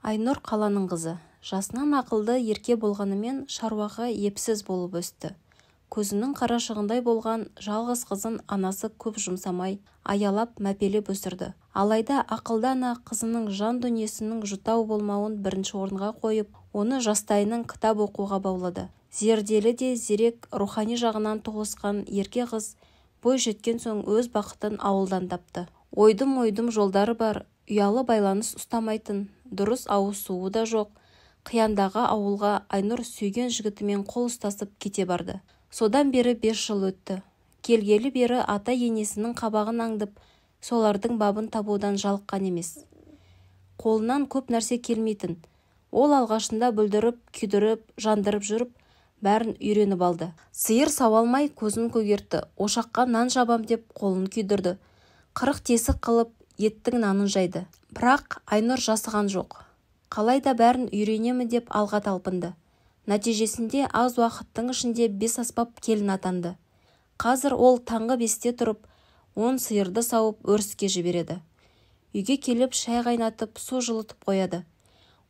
Айнұр қаланың қызы. Жасынан ақылды, ерке болғанымен шаруаға епсіз болып өсті. Көзінің қарашығындай болған жалғыз қызын анасы көп жұмсамай, аялап, мәпелеп өсірді. Алайда ақылды ана қызының жан дүниесінің жұтау болмауын бірінші орынға қойып, оны жастайынан кітап оқуға баулады. Зерделі де зерек, рухани жағынан тоғысқан ерке қыз бой жеткен соң өз бақытын ауылдан тапты. Ойдым-ойдым жолдары бар, ұялы байланыс ұстамайтын, дұрыс ауыз суы да жоқ, қияндағы ауылға Айнұр сүйген жігітімен қол ұстасып кете барды. Содан бері 5 жыл өтті. Келгелі бері ата-енесінің қабағын аңдып, солардың бабын табудан жалыққан емес. Қолынан көп нәрсе келмейтін. Ол алғашында бүлдіріп, күйдіріп, жандырып жүріп, бәрін үйреніп алды. Сиыр сауалмай көзін көгертті, ошаққа нан жабам деп қолын күйдірді. 40 тесік қылып, еттің нанын жайды. Бірақ Айнұр жасыған жоқ. Қалайда бәрін үйренемі деп алға талпынды. Нәтижесінде аз уақыттың ішінде 5 аспап келін атанды. Қазір ол таңғы 5-те тұрып, 10 сиырды сауып өріске жібереді. Үйге келіп шай қайнатып, су жылытып қояды.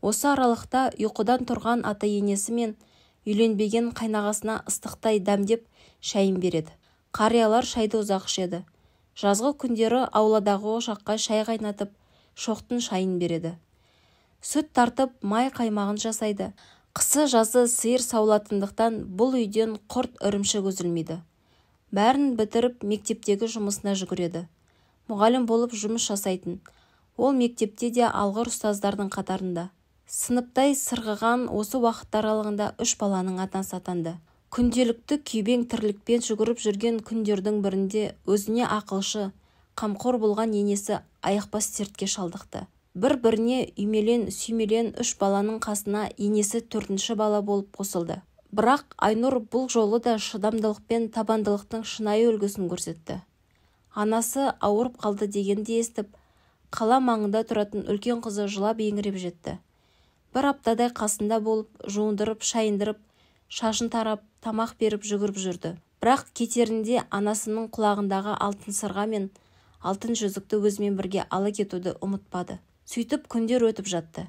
Осы аралықта ұйқыдан тұрған ата-енесі мен үйленбеген қайнағасына ыстықтай дәмдеп шайын береді. Қариялар шайды ұзақ ішеді. Жазғы күндері ауладағы ошаққа шай қайнатып, шоқтың шайын береді. Сүт тартып, май қаймағын жасайды. Қысы-жазы сиыр саулатындықтан бұл үйден құрт үрімшік үзілмейді. Бәрін бітіріп мектептегі жұмысына жүгіреді. Мұғалім болып жұмыс жасайтын. Ол мектепте де алғыр ұстаздардың қатарында. Сыныптай сырғыған осы уақыт аралығында 3 баланың атасы атанды. Күнделікті күйбең тірлікпен жүгіріп жүрген күндердің бірінде өзіне ақылшы, қамқор болған енесі аяқбас дертке шалдықты. Бір-біріне үймелен-сүймелен 3 баланың қасына енесі 4-ші бала болып қосылды. Бірақ Айнұр бұл жолы да шыдамдылық пен табандылықтың шынайы үлгісін көрсетті. Анасы ауырып қалды дегенді естіп, қала маңында тұратын үлкен қызы жылап еңіреп жетті. Бір аптадай қасында болып, жуындырып, шайындырып, шашын тарап, тамақ беріп жүгіріп жүрді. Бірақ кетерінде анасының құлағындағы алтын сырға мен алтын жүзікті өзімен бірге ала кетуді ұмытпады. Сөйтіп күндер өтіп жатты.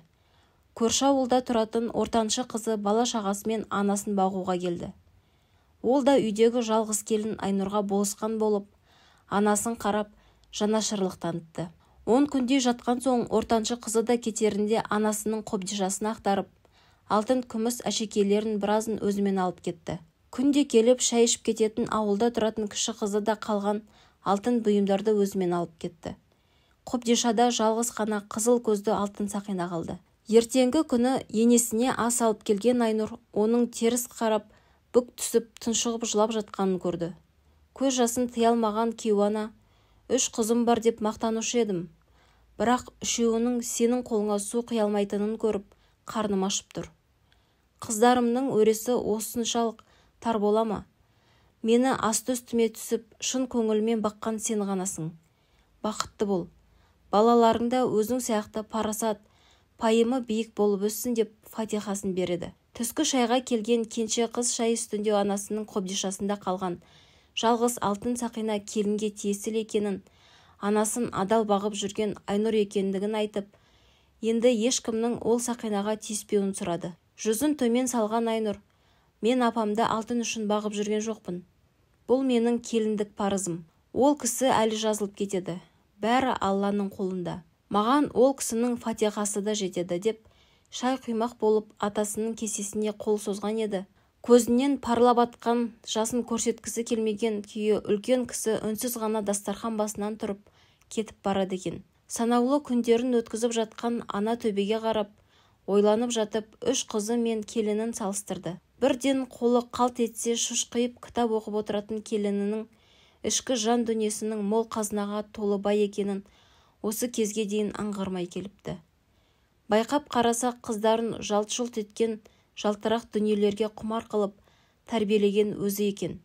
Көрші ауылда тұратын ортаншы қызы бала-шағасымен анасын бағуға келді. Ол да үйдегі жалғыз келін Айнұрға болысқан болып, анасын қарап, жанашырлық танытты. 10 күндей жатқан соң ортаншы қызы да кетерінде анасының қобдишасын ақтарып, алтын күміс әшекейлерін біразын өзімен алып кетті. Күнде келіп шай ішіп кететін ауылда тұратын кіші қызы да қалған алтын бұйымдарды өзімен алып кетті. Қобдишада жалғыз қана қызыл көзді алтын сақина қалды. Ертеңгі күні енесіне ас алып келген Айнұр оның теріс қарап, бүк түсіп, тұншығып жылап жатқанын көрді. Көз жасын тыя алмаған кейуана, 3 қызым бар деп мақтанушы едім. Бірақ 3-еуінің сенің қолыңа су құя алмайтынын көріп, қарным ашып тұр. Қыздарымның өресі осыншалық тар бола ма? Мені асты-үстіме түсіп, шын көңілмен баққан сен ғанасың. Бақытты бол. Балаларыңда өзің сияқты парасат, пайымы биік болып өссін деп фатихасын береді. Түскі шайға келген кенше қыз шай үстінде анасының қобдишасында қалған жалғыз алтын сақина келінге тиесілі екенін, анасын адал бағып жүрген Айнұр екендігін айтып, енді ешкімнің ол сақинаға тиіспеуін сұрады. Жүзін төмен салған Айнұр: мен апамды алтын үшін бағып жүрген жоқпын. Бұл менің келіндік парызым. Ол кісі әлі жазылып кетеді. Бәрі Алланың қолында. Маған ол кісінің фатихасы да жетеді деп, шай құймақ болып атасының кесесіне қол созған еді. Көзінен парлап атқан жасын көрсеткісі келмеген күйі үлкен кісі үнсіз ғана дастархан басынан тұрып кетіп барады екен. Санаулы күндерін өткізіп жатқан ана төбеге қарап, ойланып жатып, 3 қызы мен келінін салыстырды. Бірден қолы қалт етсе шұшқиып кітап оқып отыратын келінінің ішкі жан дүниесінің мол қазынаға толы бай екенін осы кезге дейін аңғармай келіпті. Байқап қараса қыздарын жалт-жұлт еткен жалтырақ дүниелерге құмар қылып тәрбиелеген өзі екен.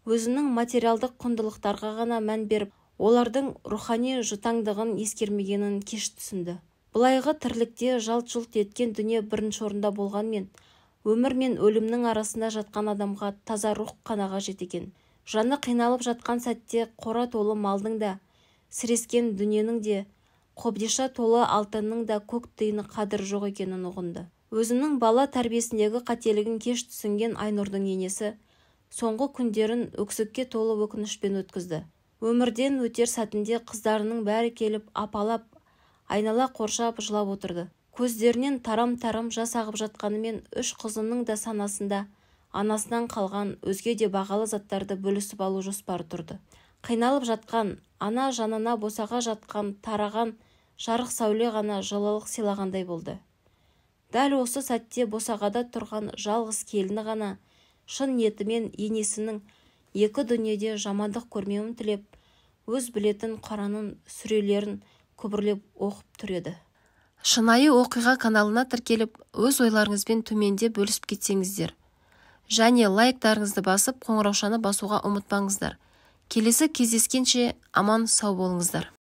Өзінің материалдық құндылықтарға ғана мән беріп, олардың рухани жұтаңдығын ескермегенін кеш түсінді. Бұлайғы тірлікте жалт-жұлт еткен дүние бірінші орында болғанмен, өмір мен өлімнің арасында жатқан адамға таза рух қана қажет екен. Жаны қиналып жатқан сәтте қора толы малдың да, сірескен дүниенің де, қобдиша толы алтынның да көк тиыны қадір жоқ екенін ұғынды. Өзінің бала тәрбиесіндегі қателігін кеш түсінген Айнұрдың енесі соңғы күндерін өксікке толы өкінішпен өткізді. Өмірден өтер сәтінде қыздарының бәрі келіп апалап, айнала қоршап жылап отырды. Көздерінен тарам-тарам жас ағып жатқанымен үш қызының да санасында анасынан қалған өзге де бағалы заттарды бөлісіп алу жоспары тұрды. Қиналып жатқан, ана жанына босаға жатқан, тараған жарық сәуле ғана жылылық сыйлағандай болды. Дәл осы сәтте босағада тұрған жалғыз келіні ғана шын ниетімен енесінің екі дүниеде жамандық көрмеуін тілеп, өз білетін Құранын, сүрелерін күбірлеп оқып тұр еді. Шынайы оқиға каналына тіркеліп, өз ойларыңызбен төменде бөлісіп кетсеңіздер. Және лайктарыңызды басып, қоңыраушаны басуға ұмытпаңыздар. Келесі кездескенше аман сау болыңыздар.